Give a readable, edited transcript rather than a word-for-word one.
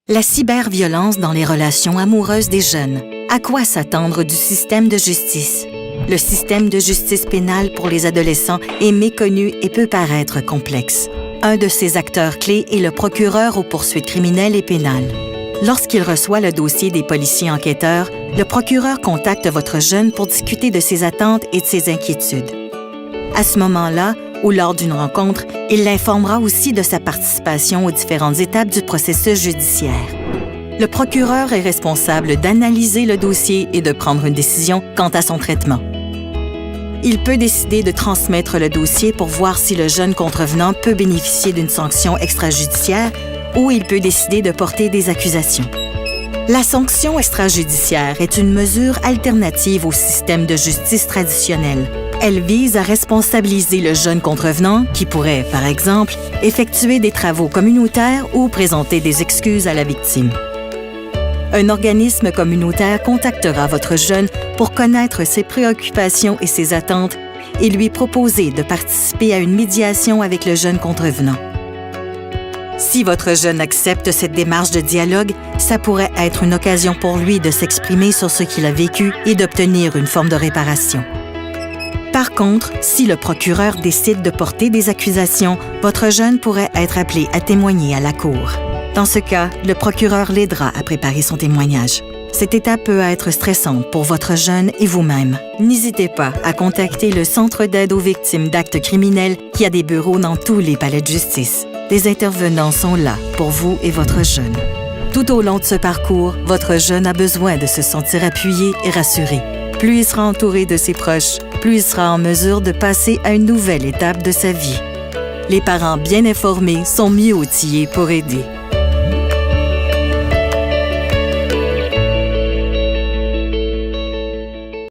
La cyberviolence dans les relations amoureuses des jeunes. À quoi s'attendre du système de justice? Le système de justice pénale pour les adolescents est méconnu et peut paraître complexe. Un de ses acteurs clés est le procureur aux poursuites criminelles et pénales. Lorsqu'il reçoit le dossier des policiers enquêteurs, le procureur contacte votre jeune pour discuter de ses attentes et de ses inquiétudes. À ce moment-là, ou lors d'une rencontre, il l'informera aussi de sa participation aux différentes étapes du processus judiciaire. Le procureur est responsable d'analyser le dossier et de prendre une décision quant à son traitement. Il peut décider de transmettre le dossier pour voir si le jeune contrevenant peut bénéficier d'une sanction extrajudiciaire ou il peut décider de porter des accusations. La sanction extrajudiciaire est une mesure alternative au système de justice traditionnel. Elle vise à responsabiliser le jeune contrevenant qui pourrait, par exemple, effectuer des travaux communautaires ou présenter des excuses à la victime. Un organisme communautaire contactera votre jeune pour connaître ses préoccupations et ses attentes et lui proposer de participer à une médiation avec le jeune contrevenant. Si votre jeune accepte cette démarche de dialogue, ça pourrait être une occasion pour lui de s'exprimer sur ce qu'il a vécu et d'obtenir une forme de réparation. Par contre, si le procureur décide de porter des accusations, votre jeune pourrait être appelé à témoigner à la cour. Dans ce cas, le procureur l'aidera à préparer son témoignage. Cette étape peut être stressante pour votre jeune et vous-même. N'hésitez pas à contacter le Centre d'aide aux victimes d'actes criminels qui a des bureaux dans tous les palais de justice. Des intervenants sont là pour vous et votre jeune. Tout au long de ce parcours, votre jeune a besoin de se sentir appuyé et rassuré. Plus il sera entouré de ses proches, plus il sera en mesure de passer à une nouvelle étape de sa vie. Les parents bien informés sont mieux outillés pour aider.